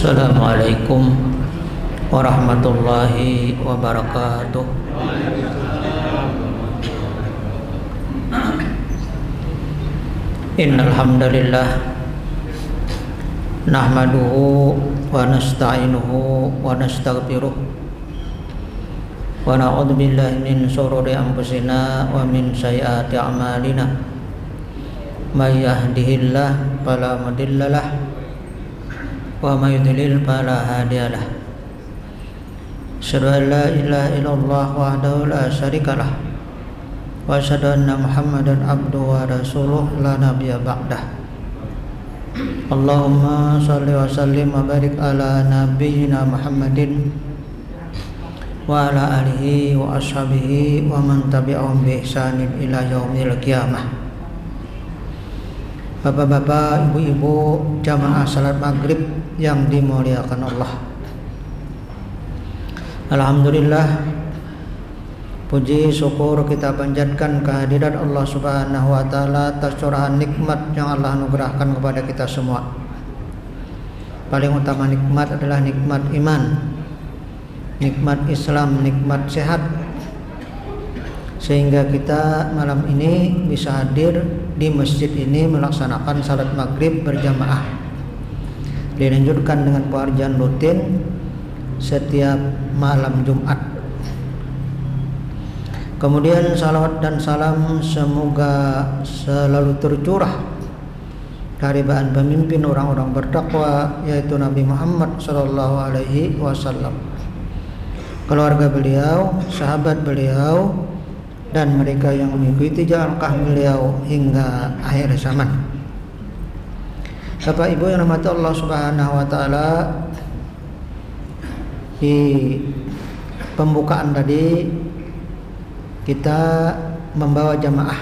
Assalamualaikum warahmatullahi wabarakatuh. Innal hamdalillah nahmaduhu wa nasta'inuhu wa nastaghfiruh wa na'udzu billahi min shururi anfusina wa min sayyiati a'malina. May yahdihillahu fala mudhillalah wa may yudlil fala hadiyalah. Asyhadu an la ilaha illallah wahdahu la syarikalah wa asyhadu anna Muhammadan abduhu wa rasuluh la nabiyya ba'dah. Allahumma shalli wa sallim wa barik ala nabiyyina Muhammadin wa ala alihi wa ashabihi wa man tabi'ahum bi ihsanin ila yaumil qiyamah. Bapak-bapak, ibu-ibu, jamaah salat maghrib yang dimuliakan Allah. Alhamdulillah, puji syukur kita panjatkan kehadirat Allah Subhanahu wa taala atas curahan nikmat yang Allah anugerahkan kepada kita semua. Paling utama nikmat adalah nikmat iman, nikmat Islam, nikmat sehat, sehingga kita malam ini bisa hadir di masjid ini melaksanakan salat maghrib berjamaah. Dilanjutkan dengan pengajian rutin setiap malam Jumat. Kemudian salawat dan salam semoga selalu tercurah dari bahan pemimpin orang-orang bertakwa, yaitu Nabi Muhammad sallallahu alaihi wasallam, keluarga beliau, sahabat beliau, dan mereka yang mengikuti langkah beliau hingga akhir zaman. Bapak Ibu yang dirahmati Allah Subhanahu wa taala, di pembukaan tadi kita membawa jamaah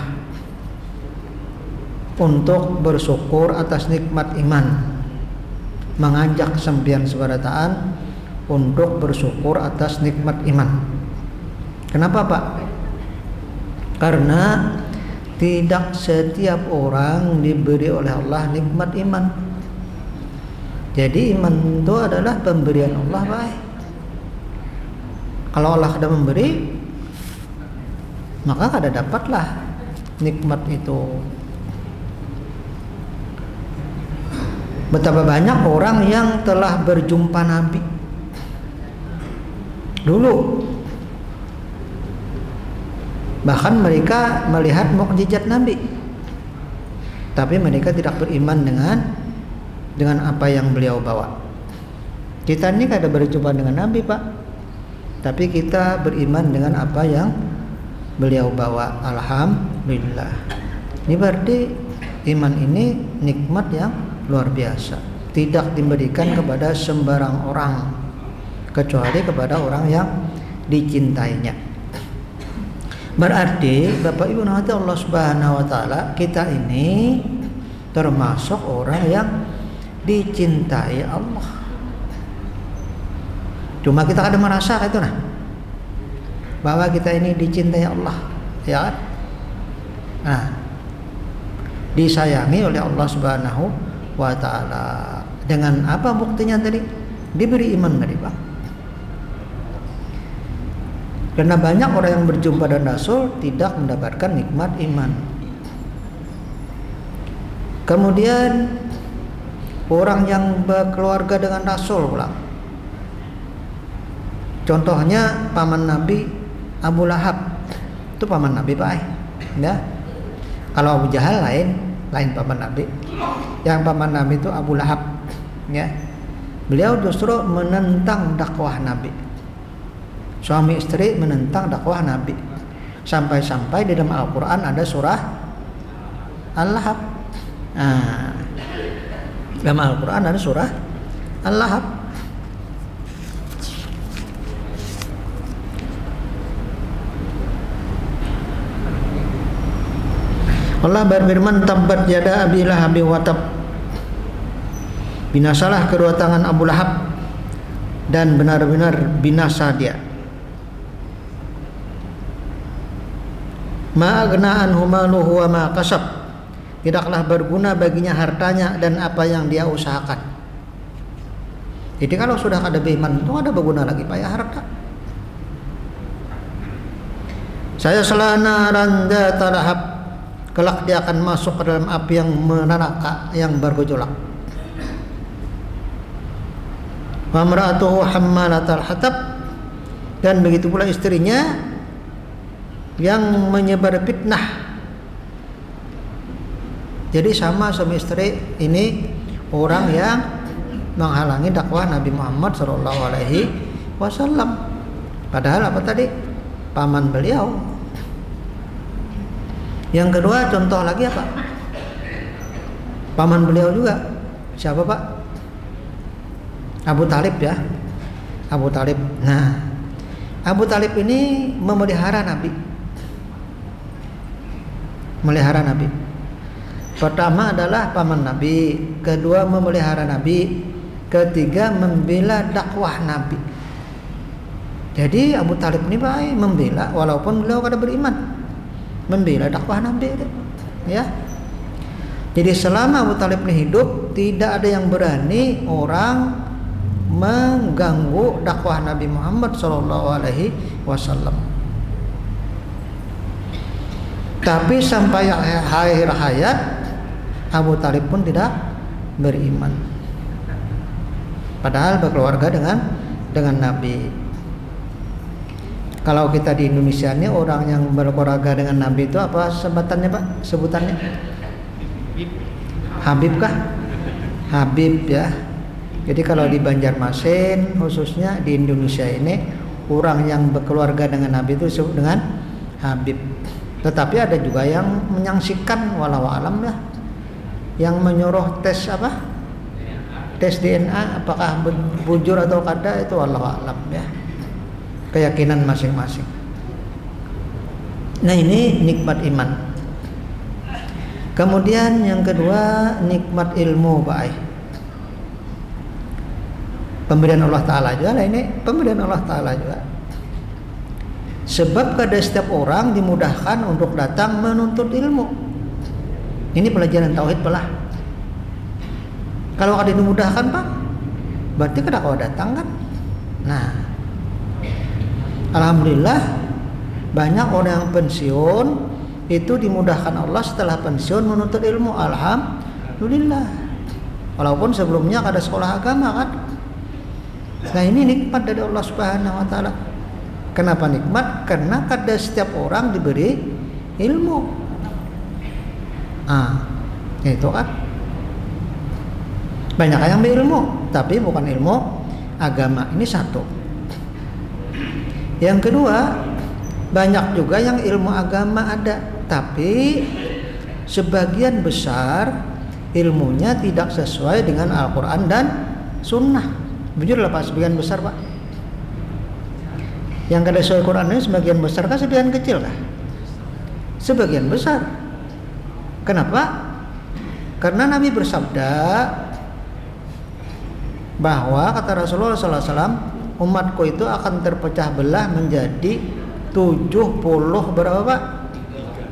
untuk bersyukur atas nikmat iman, mengajak sembian sebarataan untuk bersyukur atas nikmat iman. Kenapa, Pak? Karena tidak setiap orang diberi oleh Allah nikmat iman. Jadi iman itu adalah pemberian Allah, baik. Kalau Allah sudah memberi, maka kada dapatlah nikmat itu. Betapa banyak orang yang telah berjumpa Nabi dulu, bahkan mereka melihat mukjizat Nabi, tapi mereka tidak beriman dengan apa yang beliau bawa. Kita ini kada berjumpa dengan Nabi, Pak, tapi kita beriman dengan apa yang beliau bawa. Alhamdulillah. Ini berarti iman ini nikmat yang luar biasa, tidak diberikan kepada sembarang orang, kecuali kepada orang yang dicintainya. Berarti Bapak Ibu nanti Allah Subhanahu wa taala, kita ini termasuk orang yang dicintai Allah. Cuma kita ada merasa itu bahwa kita ini dicintai Allah, ya kan? Nah, disayangi oleh Allah Subhanahu wa taala. Dengan apa buktinya tadi? Diberi iman tadi, Bang. Karena banyak orang yang berjumpa dengan Rasul tidak mendapatkan nikmat iman. Kemudian orang yang berkeluarga dengan Rasul pula. Contohnya paman Nabi Abu Lahab. Itu paman Nabi, Pak. Ya. Kalau Abu Jahal lain paman Nabi. Yang paman Nabi itu Abu Lahab. Ya. Beliau justru menentang dakwah Nabi. Suami istri menentang dakwah Nabi. Sampai-sampai di dalam Al-Quran ada surah Al-Lahab. Nah, dalam Al-Quran ada surah Al-Lahab. Allah berfirman, tabbat yada abi lahabi wa tab. Binasalah kedua tangan Abu Lahab, dan benar-benar binasa dia. Ma aghna anhu maluhu wa ma kasab. Tidaklah berguna baginya hartanya dan apa yang dia usahakan. Jadi kalau sudah ada beriman itu ada berguna lagi payah harap tak. Saya selanaran dzata lahab, kelak dia akan masuk ke dalam api yang neraka yang bergejolak. Wa imra'atuhu hammalatal hatab, dan begitu pula istrinya yang menyebar fitnah. Jadi sama suami istri ini orang yang menghalangi dakwah Nabi Muhammad SAW. Padahal apa tadi? Paman beliau. Yang kedua contoh lagi apa? Paman beliau juga. Siapa Pak? Abu Talib ya. Abu Talib. Nah, Abu Talib ini memelihara Nabi. Melihara Nabi. Pertama adalah paman Nabi, kedua memelihara Nabi, ketiga membela dakwah Nabi. Jadi Abu Talib ini baik membela walaupun beliau kada beriman. Membela dakwah Nabi ya. Jadi selama Abu Talib ini hidup, tidak ada yang berani orang mengganggu dakwah Nabi Muhammad SAW. Tapi sampai akhir hayat Abu Talib pun tidak beriman. Padahal berkeluarga dengan Nabi. Kalau kita di Indonesia ini orang yang berkeluarga dengan Nabi itu apa sebutannya Pak? Sebutannya? Habib kah? Habib ya. Jadi kalau di Banjarmasin khususnya di Indonesia ini orang yang berkeluarga dengan Nabi itu disebut dengan Habib. Tetapi ada juga yang menyaksikan walau alam ya, yang menyuruh tes apa? Tes DNA apakah bujur atau kada itu walau alam ya. Keyakinan masing-masing. Nah ini nikmat iman. Kemudian yang kedua nikmat ilmu baik. Pemberian Allah Ta'ala juga lah ini. Pemberian Allah Ta'ala juga. Sebab pada setiap orang dimudahkan untuk datang menuntut ilmu. Ini pelajaran tauhid pelah. Kalau ada dimudahkan Pak, berarti kada kau datang kan. Nah, alhamdulillah banyak orang yang pensiun itu dimudahkan Allah setelah pensiun menuntut ilmu. Alhamdulillah. Walaupun sebelumnya kada sekolah agama kan. Nah ini nikmat dari Allah Subhanahu Wa Taala. Kenapa nikmat? Karena kada setiap orang diberi ilmu. Itu kan. Banyak yang berilmu, tapi bukan ilmu agama. Ini satu. Yang kedua, banyak juga yang ilmu agama ada, tapi sebagian besar ilmunya tidak sesuai dengan Al-Quran dan Sunnah. Jujur lah Pak, sebagian besar Pak. Yang kada sesuai Quran ini sebagian besar kah, sebagian kecil kah? Sebagian besar. Kenapa? Karena Nabi bersabda bahwa kata Rasulullah SAW, umatku itu akan terpecah belah menjadi 70 berapa Pak?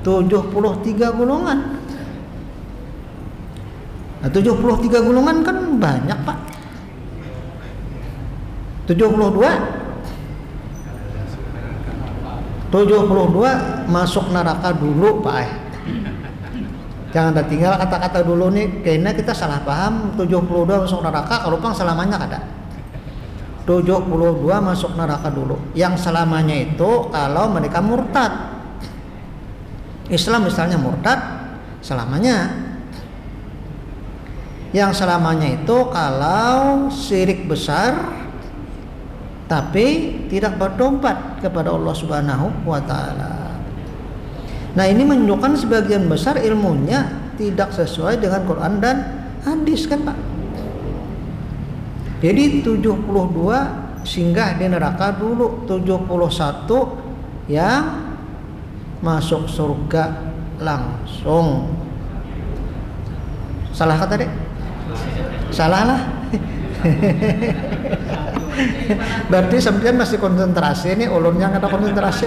73 golongan. Nah, 73 golongan kan banyak Pak. 72 masuk neraka dulu Pak. Jangan ada tinggal kata-kata dulu nih, kayaknya kita salah paham. 72 masuk neraka, kalau pang selamanya kada. 72 masuk neraka dulu. Yang selamanya itu kalau mereka murtad. Islam misalnya murtad selamanya. Yang selamanya itu kalau syirik besar tapi tidak bertobat kepada Allah Subhanahu wa Ta'ala. Nah ini menunjukkan sebagian besar ilmunya tidak sesuai dengan Quran dan hadis kan Pak. Jadi 72 singgah di neraka dulu, 71 yang masuk surga langsung. Salah kata dek? Salah lah. Berarti sampean masih konsentrasi nih, ulunnya nggak ada konsentrasi.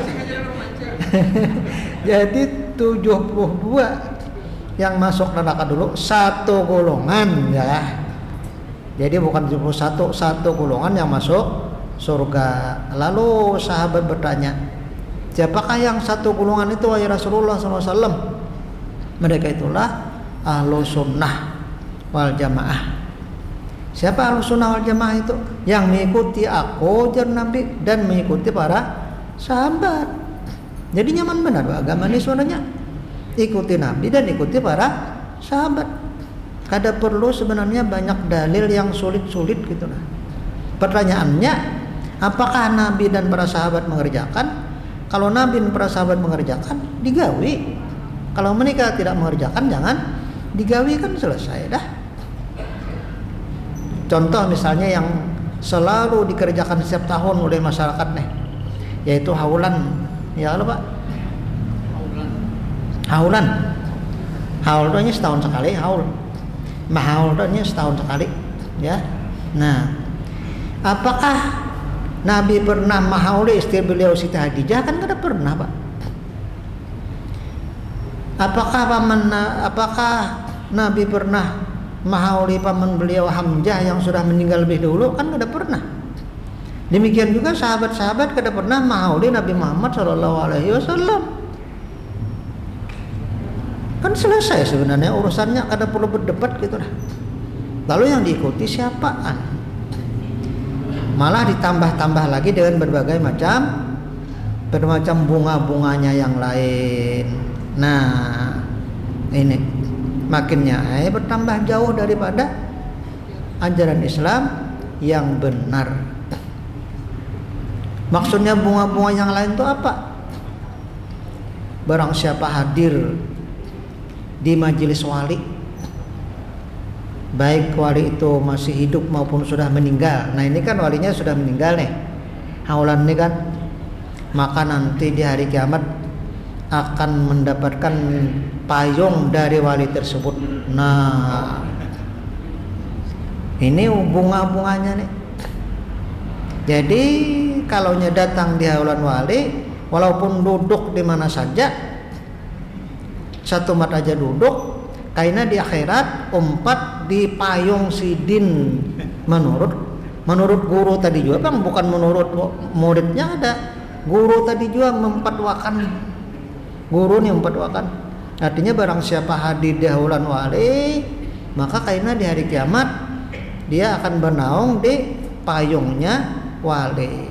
Jadi 72 yang masuk neraka dulu satu golongan ya. Jadi bukan 71, satu golongan yang masuk surga. Lalu sahabat bertanya, siapakah yang satu golongan itu wahai Rasulullah SAW? Mereka itulah ahlu sunnah wal jamaah. Siapa ahlu sunnah wal jamaah itu? Yang mengikuti aku jar Nabi dan mengikuti para sahabat. Jadi nyaman benar agama ini sebenarnya. Ikuti Nabi dan ikuti para sahabat. Kada perlu sebenarnya banyak dalil yang sulit-sulit gitu lah. Pertanyaannya, apakah Nabi dan para sahabat mengerjakan? Kalau Nabi dan para sahabat mengerjakan, digawi. Kalau mereka tidak mengerjakan, jangan digawi, kan selesai dah. Contoh misalnya yang selalu dikerjakan setiap tahun oleh masyarakat nih, yaitu haulan. Ya Allah Pak. Haulan. Haul itu setahun sekali haul. Mahaul itu setahun sekali, ya. Nah, apakah Nabi pernah mahauli istri beliau Siti Hadijah? Kan tidak pernah, Pak. Apakah Nabi pernah mahauli paman beliau Hamzah yang sudah meninggal lebih dulu? Kan tidak pernah. Demikian juga sahabat-sahabat tidak pernah mahauli Nabi Muhammad SAW. Kan selesai sebenarnya urusannya, kada perlu berdebat gitu lah. Lalu yang diikuti siapaan? Malah ditambah-tambah lagi dengan berbagai macam bunga-bunganya yang lain. Nah, ini makinnya bertambah jauh daripada ajaran Islam yang benar. Maksudnya bunga-bunga yang lain itu apa? Barang siapa hadir di majelis wali, baik wali itu masih hidup maupun sudah meninggal. Nah ini kan walinya sudah meninggal nih, haulan ini kan, maka nanti di hari kiamat akan mendapatkan payung dari wali tersebut. Nah ini bunga-bunganya nih. Jadi kalau datang di haulan wali, walaupun duduk di mana saja, satu mat aja duduk, karena di akhirat umpat di payung sidin menurut guru tadi juga, Bang, bukan menurut muridnya. Ada guru tadi juga mempatwakan, guru nih mempatwakan. Artinya barang siapa hadir di haulan wali, maka karena di hari kiamat dia akan bernaung di payungnya wali.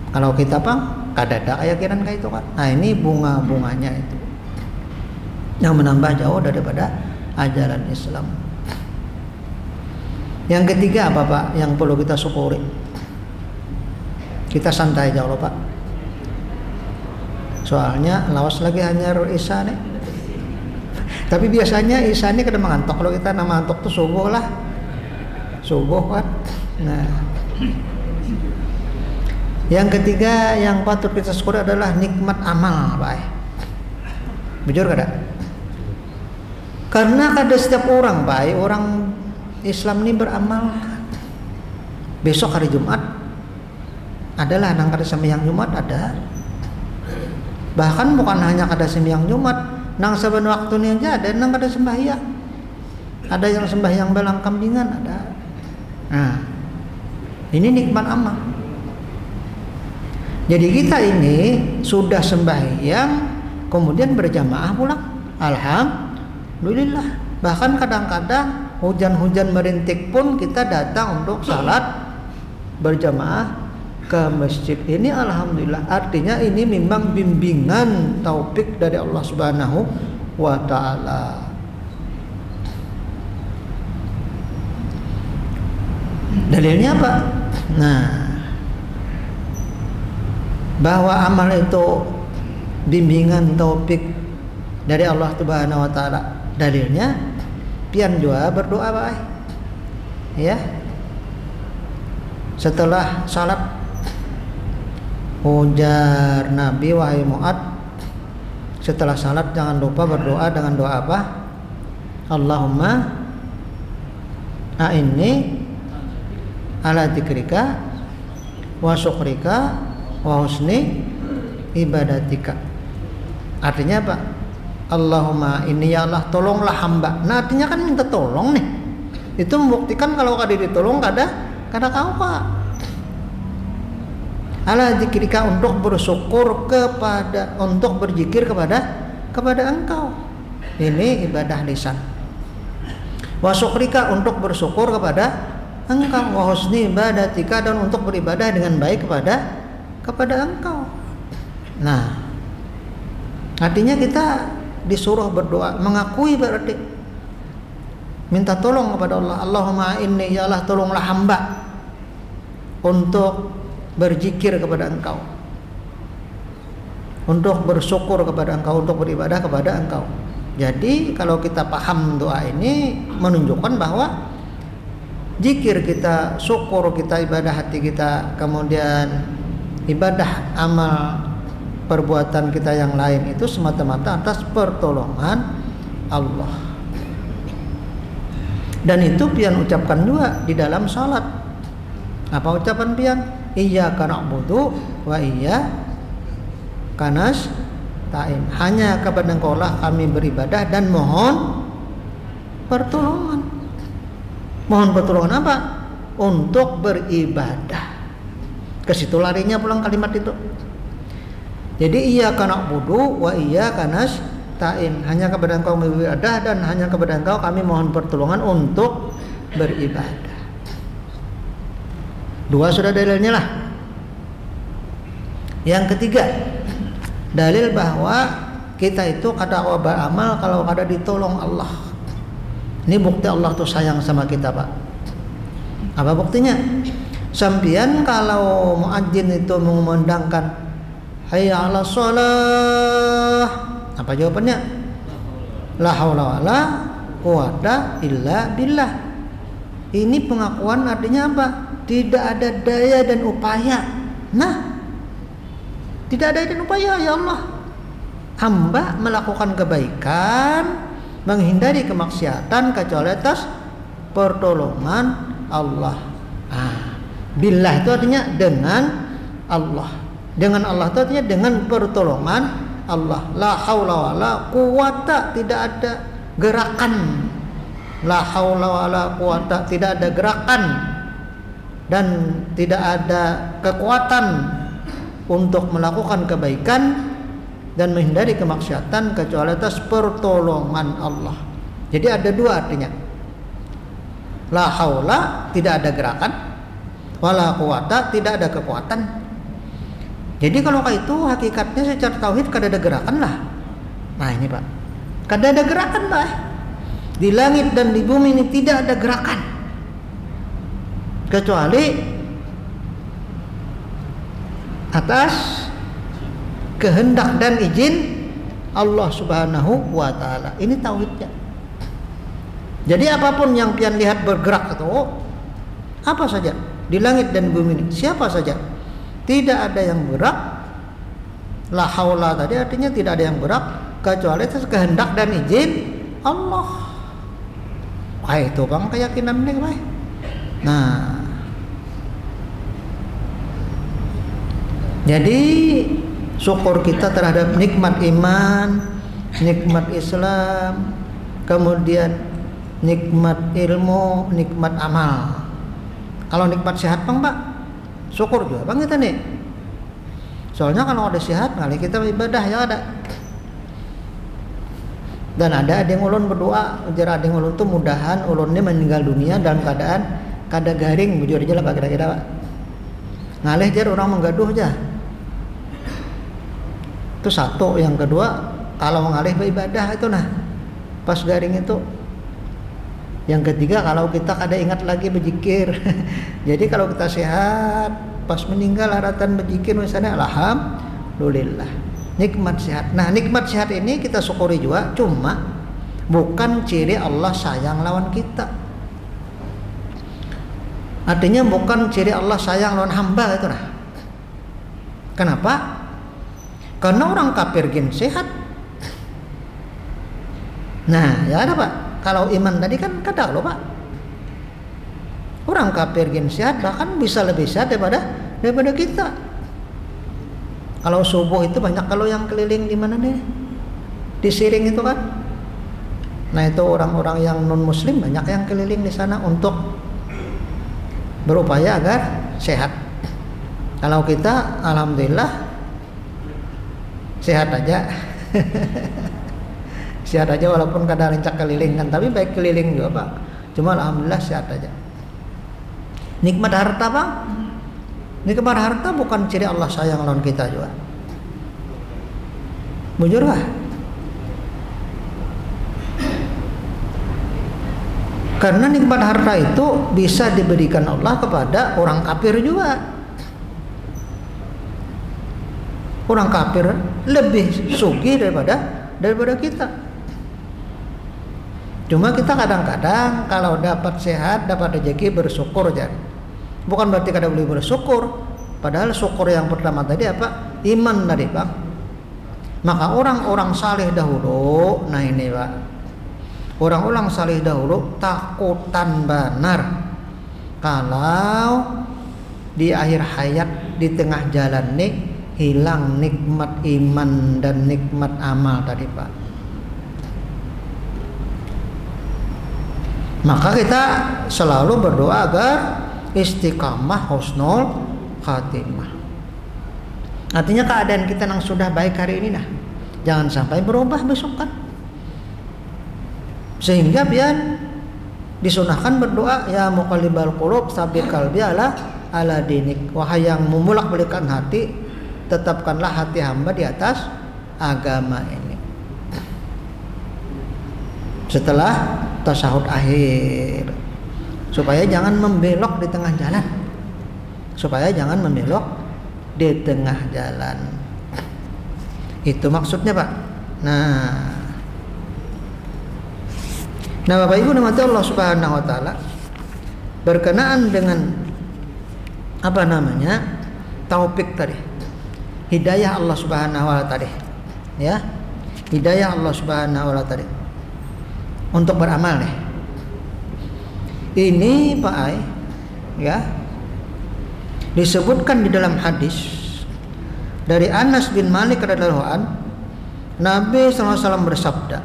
Kalau kita Bang, kadada keyakinan kayak itu kan. Nah ini bunga-bunganya itu yang menambah jauh daripada ajaran Islam. Yang ketiga apa Pak yang perlu kita syukuri? Kita santai aja loh Pak. Soalnya lawas lagi hanya Isya nih. Tapi biasanya Isya ini kada mengantuk. Kalau kita nama ngantuk tuh subuh lah. Subuh kan. Nah, yang ketiga yang patut kita syukuri adalah nikmat amal, Pak. Bujur kada? Karena kada setiap orang, Pak, orang Islam ini beramal. Besok hari Jumat adalah nang kada sembahyang Jumat ada. Bahkan bukan hanya kada sembahyang Jumat, nang saben waktu ni aja ada nang kada sembahyang. Ada yang sembahyang belang kambingan ada. Nah, ini nikmat amal. Jadi kita ini sudah sembahyang, kemudian berjamaah pulang. Alhamdulillah. Bahkan kadang-kadang hujan-hujan merintik pun kita datang untuk salat berjamaah ke masjid. Ini alhamdulillah. Artinya ini memang bimbingan taufik dari Allah Subhanahu wa taala. Dalilnya apa? Nah, bahwa amal itu bimbingan taufik dari Allah Subhanahu wa taala. Dalilnya pian juga berdoa, Pak. Ya. Setelah salat ujar Nabi wahai Mu'ad, setelah salat jangan lupa berdoa dengan doa apa? Allahumma a'inni ala dzikrika wa syukrika wa husni ibadatika. Artinya apa? Allahumma inni ya Allah tolonglah hamba. Nah artinya kan minta tolong nih. Itu membuktikan kalau kada ditolong kada kau Pak. Ala zikrika untuk bersyukur kepada, untuk berzikir kepada Engkau. Ini ibadah lisan. Wa syukrika untuk bersyukur kepada Engkau. Wa husni ibadatika dan untuk beribadah dengan baik kepada Engkau. Nah, artinya kita disuruh berdoa, mengakui berarti minta tolong kepada Allah. Allahumma inni ya Allah tolonglah hamba untuk berzikir kepada Engkau, untuk bersyukur kepada Engkau, untuk beribadah kepada Engkau. Jadi kalau kita paham doa ini menunjukkan bahwa zikir kita, syukur kita, ibadah hati kita, kemudian ibadah amal perbuatan kita yang lain itu semata-mata atas pertolongan Allah. Dan itu pian ucapkan juga di dalam salat. Apa ucapan pian? Iyyaka na'budu wa iyyaka nasta'in. Hanya kepada Engkau lah kami beribadah dan mohon pertolongan. Mohon pertolongan apa? Untuk beribadah. Ke situ larinya pulang kalimat itu. Jadi iyyaka na'budu wa iyyaka nasta'in. Hanya kepada Engkau kami beribadah dan hanya kepada Engkau kami mohon pertolongan untuk beribadah. Dua sudah dalilnya lah. Yang ketiga, dalil bahwa kita itu kada beramal kalau kada ditolong Allah. Ini bukti Allah tuh sayang sama kita, Pak. Apa buktinya? Sampian kalau muadzin itu mengumandangkan hayya 'alas shalah, apa jawabannya? La haula wala quwata illa billah. Ini pengakuan artinya apa? Tidak ada daya dan upaya. Nah, tidak ada daya dan upaya ya Allah. Hamba melakukan kebaikan, menghindari kemaksiatan kecuali atas pertolongan Allah. Billah itu artinya dengan Allah. Dengan Allah itu artinya dengan pertolongan Allah. La haula wala quwata, tidak ada gerakan. La haula wala quwata, tidak ada gerakan dan tidak ada kekuatan untuk melakukan kebaikan dan menghindari kemaksiatan kecuali atas pertolongan Allah. Jadi ada dua artinya. La haula, tidak ada gerakan, wala quwata, tidak ada kekuatan. Jadi kalau kayak itu hakikatnya secara tauhid kada ada gerakan lah. Nah ini Pak, kada ada gerakan Pak. Di langit dan di bumi ini tidak ada gerakan kecuali atas kehendak dan izin Allah Subhanahu wa taala. Ini tauhidnya. Jadi apapun yang pian lihat bergerak itu apa saja di langit dan bumi ini, siapa saja, tidak ada yang bergerak. La haula tadi artinya tidak ada yang bergerak kecuali atas kehendak dan izin Allah. Wah itu bang keyakinan nih bang. Nah, jadi syukur kita terhadap nikmat iman, nikmat Islam, kemudian nikmat ilmu, nikmat amal. Kalau nikmat sehat bang Pak, syukur juga bang kita nih. Soalnya kalau ada sehat, kali kita ibadah ya ada. Dan ada yang ulun berdoa, ujar ada yang ulun tuh mudahan ulun ini meninggal dunia dalam keadaan kada garing, bujur aja lah Pak kira-kira Pak. Ngalih jar orang menggaduh aja. Itu satu. Yang kedua, kalau mengalih beribadah itu nah pas garing itu. Yang ketiga, kalau kita kada ingat lagi berzikir. Jadi kalau kita sehat, pas meninggal haratan berzikir misalnya, alhamdulillah. Nikmat sehat. Nah, nikmat sehat ini kita syukuri juga, cuma bukan ciri Allah sayang lawan kita. Artinya bukan ciri Allah sayang lawan hamba itu nah. Kenapa? Karena orang kafir gin sehat. Nah, ya ada Pak. Kalau iman tadi kan kada loh Pak. Orang kafir gin sehat bahkan bisa lebih sehat daripada kita. Kalau subuh itu banyak kalau yang keliling di mana nih? di Siring itu kan. Nah itu orang-orang yang non muslim banyak yang keliling di sana untuk berupaya agar sehat. Kalau kita alhamdulillah sehat aja. Sehat aja walaupun kadang rencak keliling kan, tapi baik keliling juga Pak. Cuma alhamdulillah sehat aja. Nikmat harta Bang, nikmat harta bukan ciri Allah sayang lawan kita juga. Bujur lah. Karena nikmat harta itu bisa diberikan Allah kepada orang kafir juga. Orang kafir lebih sugih daripada kita. Cuma kita kadang-kadang kalau dapat sehat, dapat rezeki bersyukur aja. Bukan berarti kada boleh bersyukur. Padahal syukur yang pertama tadi apa? Iman tadi Pak. Maka orang-orang saleh dahulu, nah ini Pak. Orang-orang saleh dahulu takutan benar kalau di akhir hayat di tengah jalan nih hilang nikmat iman dan nikmat amal tadi Pak. Maka kita selalu berdoa agar istiqamah husnul khatimah. Artinya keadaan kita yang sudah baik hari ini jangan sampai berubah besok kan. Sehingga biar disunahkan berdoa ya muqallibal qulub tsabbit qalbi ala dinik. Wahai yang membolak-balikkan hati, tetapkanlah hati hamba di atas agama ini. Setelah tasyahud akhir, supaya jangan membelok di tengah jalan. Supaya jangan membelok di tengah jalan. Itu maksudnya Pak. Nah Bapak Ibu namanya Allah Subhanahu wa taala berkenaan dengan taufik tadi. Hidayah Allah Subhanahu wa taala tadi. Ya. Hidayah Allah Subhanahu wa taala tadi. Untuk beramal nih. Ini Pak Ai ya. Disebutkan di dalam hadis dari Anas bin Malik radhiyallahu anhu, Nabi SAW bersabda,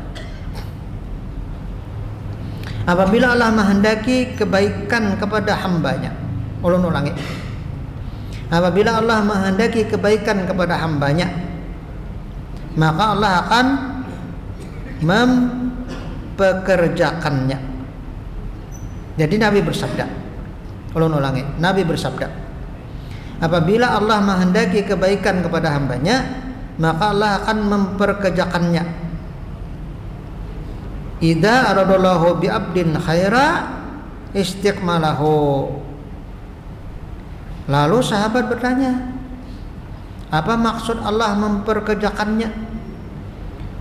apabila Allah menghendaki kebaikan kepada hambanya, ulun ulangi, apabila Allah menghendaki kebaikan kepada hambanya, maka Allah akan mempekerjakannya. Jadi Nabi bersabda, ulun ulangi, Nabi bersabda, apabila Allah menghendaki kebaikan kepada hambanya, maka Allah akan memperkerjakannya. Idza aradallahu bi abdin khaira istiqmalahu. Lalu sahabat bertanya, apa maksud Allah memperkerjakannya?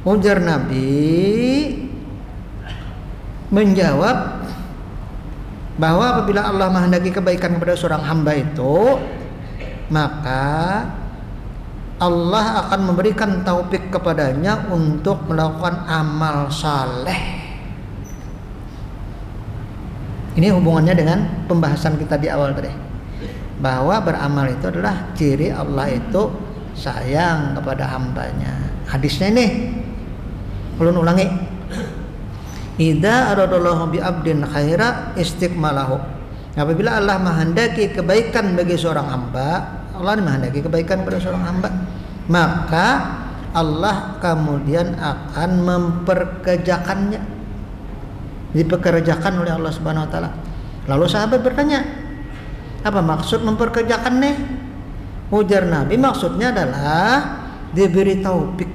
Ujar Nabi menjawab bahwa apabila Allah menghendaki kebaikan kepada seorang hamba itu, maka Allah akan memberikan taufik kepadanya untuk melakukan amal saleh. Ini hubungannya dengan pembahasan kita di awal tadi, bahwa beramal itu adalah ciri Allah itu sayang kepada hambanya. Hadisnya ini, ulun ulangi, idza aradallahu bi abdin khaira istiqmalahu. Apabila Allah menghendaki kebaikan bagi seorang hamba, Allah menghendaki kebaikan pada seorang hamba, maka Allah kemudian akan memperkerjakannya, dipekerjakan oleh Allah Subhanahu wa taala. Lalu sahabat bertanya, apa maksud memperkerjakan nih? Ujar Nabi, maksudnya adalah diberi taufik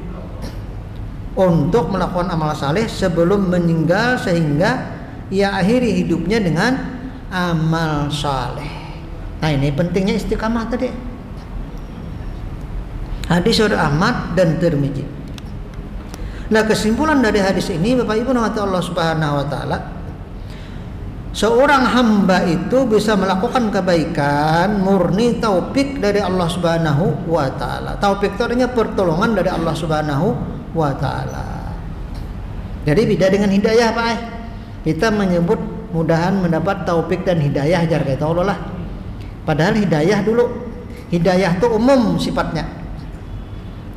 untuk melakukan amal saleh sebelum meninggal, sehingga ia akhiri hidupnya dengan amal saleh. Nah ini pentingnya istiqamah tadi. Hadis riwayat Ahmad dan Tirmizi. Nah kesimpulan dari hadis ini Bapak Ibu rahmati Allah Subhanahu wa taala, seorang hamba itu bisa melakukan kebaikan murni taufik dari Allah Subhanahu wa taala. Taufik itu artinya pertolongan dari Allah Subhanahu wa taala. Jadi beda dengan hidayah Pak. Kita menyebut mudahan mendapat taufik dan hidayah jar kata Allah lah. Padahal hidayah dulu, hidayah itu umum sifatnya.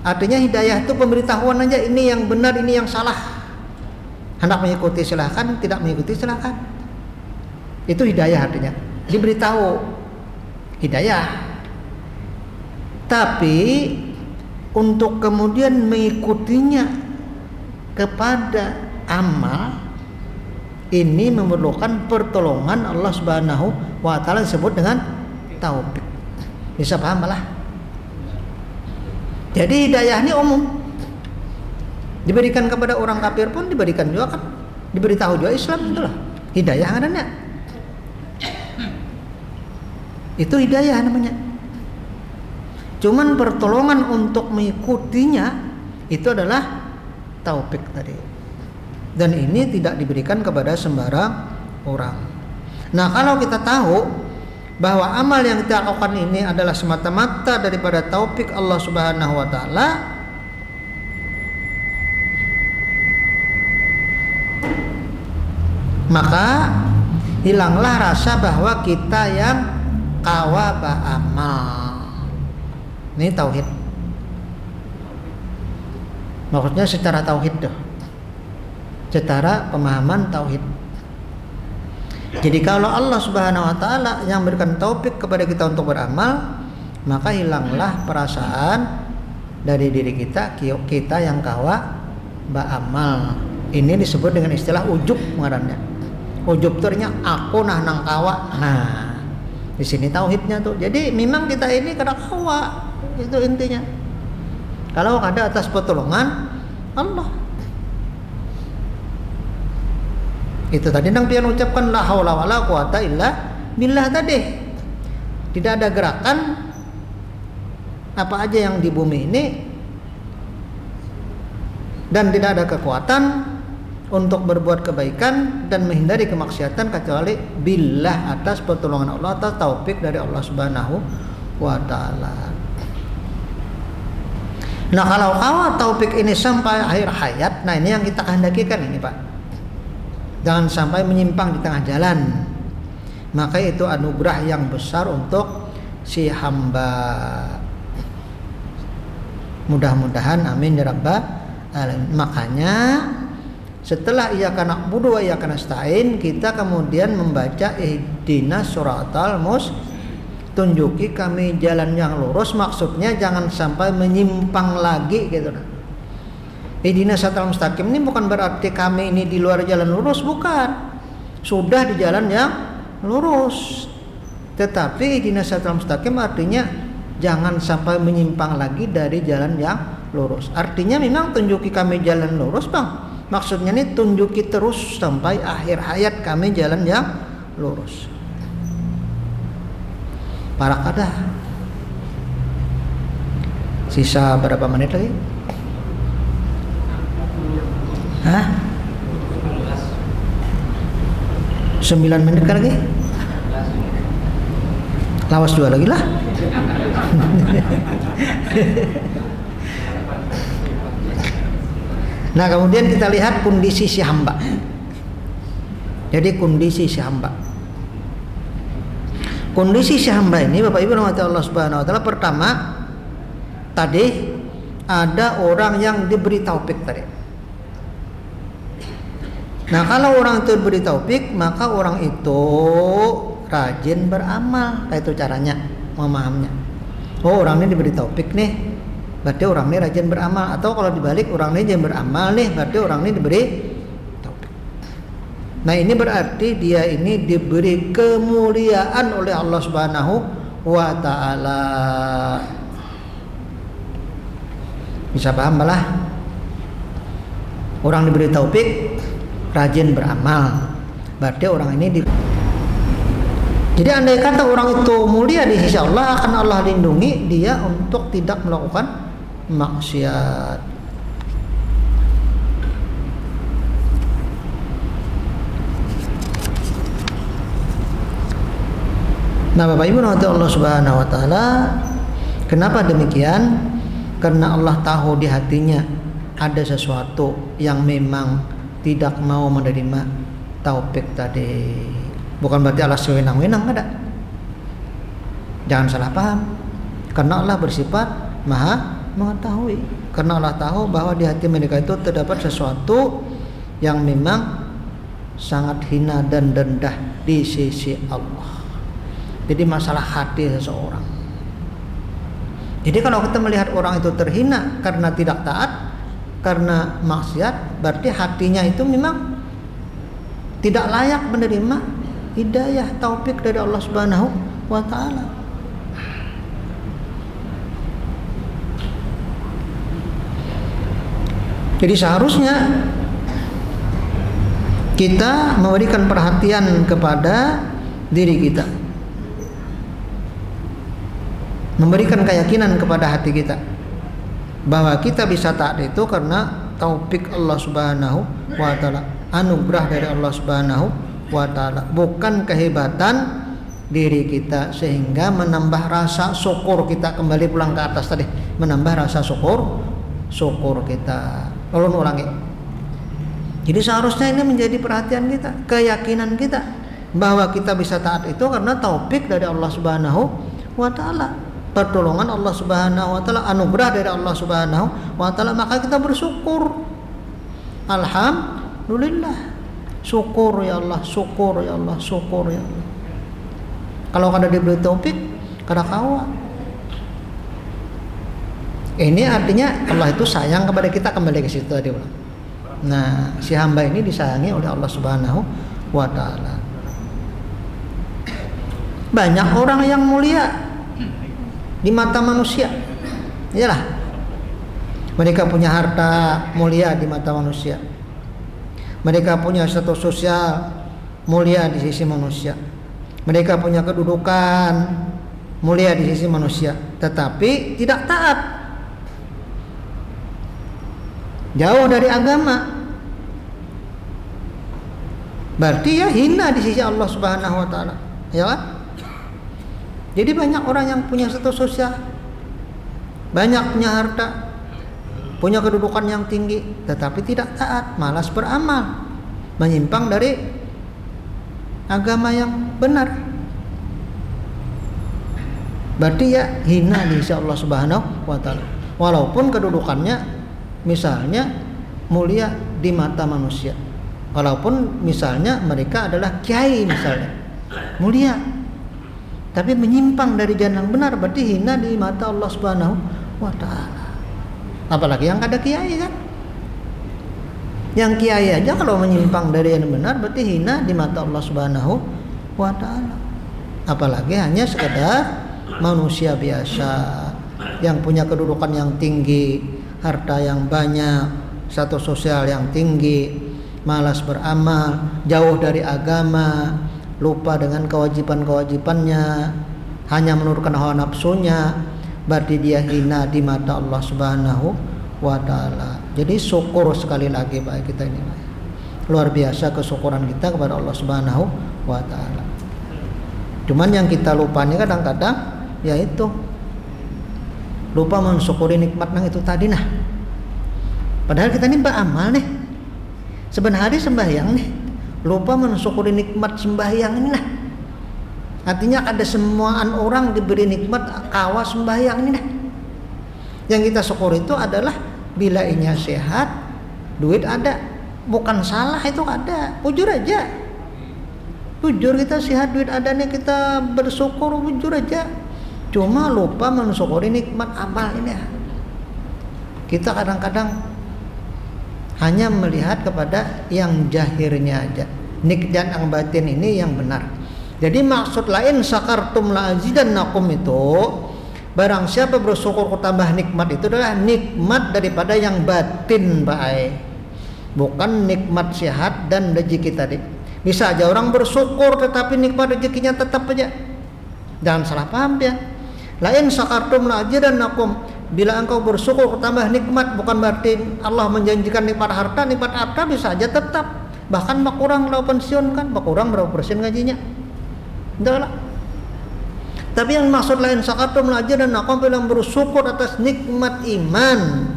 Artinya hidayah itu pemberitahuan aja, ini yang benar, ini yang salah. Hendak mengikuti silahkan, tidak mengikuti silahkan. Itu hidayah artinya, diberitahu, hidayah. Tapi untuk kemudian mengikutinya kepada amal, ini memerlukan pertolongan Allah Subhanahu wa taala, disebut dengan taufik. Bisa paham lah? Jadi hidayah ini umum, diberikan kepada orang kafir pun diberikan juga kan, diberitahu juga Islam, itulah hidayah adanya. Itu hidayah namanya. Cuman pertolongan untuk mengikutinya itu adalah taufik tadi. Dan ini tidak diberikan kepada sembarang orang. Nah, kalau kita tahu bahwa amal yang kita lakukan ini adalah semata-mata daripada taufik Allah Subhanahu wa taala, maka hilanglah rasa bahwa kita yang kawa ba'amal. Ini tauhid. Maksudnya secara tauhid tuh. Secara pemahaman tauhid. Jadi kalau Allah Subhanahu wa taala yang memberikan taufik kepada kita untuk beramal, maka hilanglah perasaan dari diri kita yang kawa ba'amal. Ini disebut dengan istilah ujub ngarannya. Ujub itu artinya aku nang kawa. Nah, di sini tauhidnya tuh. Jadi memang kita ini kada kawa. Itu intinya. Kalau ada atas pertolongan Allah. Itu tadi yang pian ucapkan la haula wala quwata illa billah tadi. Tidak ada gerakan apa aja yang di bumi ini, dan tidak ada kekuatan untuk berbuat kebaikan dan menghindari kemaksiatan kecuali billah, atas pertolongan Allah, atas taufik dari Allah Subhanahu wa taala. Nah, kalau awal taufik ini sampai akhir hayat, nah ini yang kita kehendakikan ini Pak. Jangan sampai menyimpang di tengah jalan. Maka itu anugerah yang besar untuk si hamba. Mudah-mudahan amin ya rabbal alamin. Makanya setelah iyyaka na'budu wa iyyaka nasta'in, kita kemudian membaca ihdinas siratal mustaqim, tunjuki kami jalan yang lurus. Maksudnya jangan sampai menyimpang lagi gitu. Ihdinas siratal mustaqim ini bukan berarti kami ini di luar jalan lurus, bukan. Sudah di jalan yang lurus. Tetapi ihdinas siratal mustaqim artinya jangan sampai menyimpang lagi dari jalan yang lurus. Artinya memang tunjuki kami jalan lurus, Bang. Maksudnya ini tunjuki terus sampai akhir hayat kami jalan yang lurus. Para kada. Sisa berapa menit lagi? Hah? 9 menit kan lagi? Lawas dua lagi lah. Nah, kemudian kita lihat kondisi si hamba. Jadi kondisi si hamba. Kondisi si hamba ini Bapak Ibu rahmati Allah Subhanahu wa taala, pertama tadi ada orang yang diberi taufik tadi. Nah, kalau orang itu diberi taufik, maka orang itu rajin beramal. Itu caranya memahaminya. Oh, orang ini diberi taufik nih, berarti orang ini rajin beramal. Atau kalau dibalik, orang ini rajin beramal nih, berarti orang ini diberi taufik. Nah, ini berarti dia ini diberi kemuliaan oleh Allah Subhanahu wa taala. Bisa paham malah? Orang diberi taufik, rajin beramal, berarti orang ini Jadi andai kata orang itu mulia di sisi Allah, akan Allah lindungi dia untuk tidak melakukan maksiat. Nah, Bapak Ibu rahmati Allah Subhanahu wa taala, kenapa demikian? Karena Allah tahu di hatinya ada sesuatu yang memang tidak mau menerima taufik tadi. Bukan berarti Allah sewenang-wenang, ada. Jangan salah paham. Karena Allah bersifat maha mengetahui, karena Allah tahu bahwa di hati mereka itu terdapat sesuatu yang memang sangat hina dan rendah di sisi Allah. Jadi masalah hati seseorang. Jadi kalau kita melihat orang itu terhina karena tidak taat, karena maksiat, berarti hatinya itu memang tidak layak menerima hidayah taufik dari Allah Subhanahu wa taala. Jadi seharusnya kita memberikan perhatian kepada diri kita, memberikan keyakinan kepada hati kita bahwa kita bisa taat itu karena taufik Allah Subhanahu wa taala, anugerah dari Allah Subhanahu wa taala, bukan kehebatan diri kita, sehingga menambah rasa syukur kita. Kembali pulang ke atas tadi, menambah rasa syukur kita. Lalu ulangi. Jadi seharusnya ini menjadi perhatian kita, keyakinan kita bahwa kita bisa taat itu karena taufik dari Allah Subhanahu wa taala, pertolongan Allah Subhanahu wa taala, anugerah dari Allah Subhanahu wa taala. Maka kita bersyukur. Alhamdulillah. Syukur ya Allah, syukur ya Allah, syukur ya Allah. Kalau kada diberi taufik, kada kawa. Ini artinya Allah itu sayang kepada kita, kembali ke situ tadi. Nah, si hamba ini disayangi oleh Allah Subhanahu wa taala. Banyak orang yang mulia di mata manusia. Iyalah. Mereka punya harta mulia di mata manusia. Mereka punya status sosial mulia di sisi manusia. Mereka punya kedudukan mulia di sisi manusia, tetapi tidak taat, jauh dari agama, berarti ya hina di sisi Allah Subhanahu wa taala, ya kan? Jadi banyak orang yang punya status sosial, banyak punya harta, punya kedudukan yang tinggi, tetapi tidak taat, malas beramal, menyimpang dari agama yang benar. Berarti ya hina di sisi Allah Subhanahu wa taala. Walaupun kedudukannya misalnya mulia di mata manusia. Walaupun misalnya mereka adalah kiai misalnya, mulia, tapi menyimpang dari jalan yang benar, berarti hina di mata Allah Subhanahu wa taala. Apalagi yang ada kiai kan? Yang kiai aja kalau menyimpang dari yang benar berarti hina di mata Allah Subhanahu wa taala. Apalagi hanya sekedar manusia biasa yang punya kedudukan yang tinggi, harta yang banyak, status sosial yang tinggi, malas beramal, jauh dari agama, lupa dengan kewajiban-kewajibannya, hanya menurutkan hawa nafsunya, berarti dia hina di mata Allah Subhanahu wa taala. Jadi syukur sekali lagi Pak kita ini. Luar biasa kesyukuran kita kepada Allah Subhanahu wa taala. Cuman yang kita lupa nih kadang-kadang yaitu lupa mensyukuri nikmat yang itu tadi nah. Padahal kita ini beramal nih. Sebenarnya sembahyang nih. Lupa mensyukuri nikmat sembahyang ini nah. Artinya ada semuaan orang diberi nikmat kawa sembahyang ini nah. Yang kita syukur itu adalah bila inya sehat, duit ada, bukan salah itu ada, jujur aja, jujur kita sehat, duit ada nih kita bersyukur, jujur aja. Cuma lupa mensyukuri nikmat amal ini. Kita kadang-kadang hanya melihat kepada yang jahirnya aja, dan yang batin ini yang benar. Jadi maksud lain sakartum la azidannakum itu, barang siapa bersyukur tambah nikmat itu adalah nikmat daripada yang batin Pak Ai. Bukan nikmat sehat dan rezeki tadi. Bisa aja orang bersyukur tetapi nikmat rezekinya tetap aja. Jangan salah paham ya. Lain sakartum la azidannakum, bila engkau bersyukur tambah nikmat bukan berarti Allah menjanjikan nikmat harta bisa aja tetap. Bahkan berkurang kalau pensiun kan, berkurang berapa persen gajinya. Entahlah. Tapi yang maksud lain sakartum la azidannakum, bila bersyukur atas nikmat iman,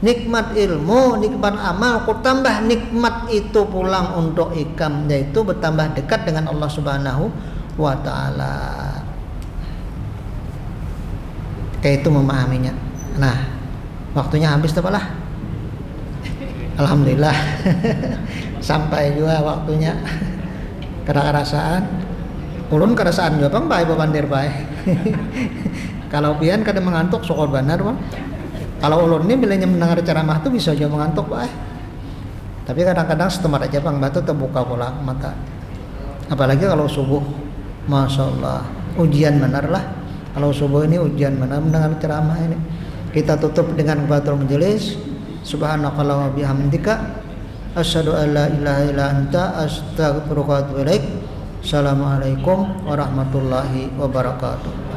nikmat ilmu, nikmat amal, ku tambah nikmat itu pulang untuk ikam, yaitu bertambah dekat dengan Allah Subhanahu wa taala. Kayak itu memahaminya. Nah, Waktunya habis tepalah. Alhamdulillah. Sampai juga waktunya. Kerasaan. Ulun kerasaan juga bang bae babandir bae. Kalau pian kada mengantuk syukur benar bang. Kalau ulun ini bilanya mendengar ceramah tuh bisa aja mengantuk bae. Tapi kadang-kadang setempat aja bang batu terbuka pula mata. Apalagi kalau subuh, masya Allah, ujian benar lah. Kalau subuh ini ujian benar mendengar ceramah ini. Kita tutup dengan qiyamul majelis. Subhanakallahumma bihamdika asyhadu an la ilaha illa anta astaghfiruka wa atubu ilaik. Assalamualaikum warahmatullahi wabarakatuh.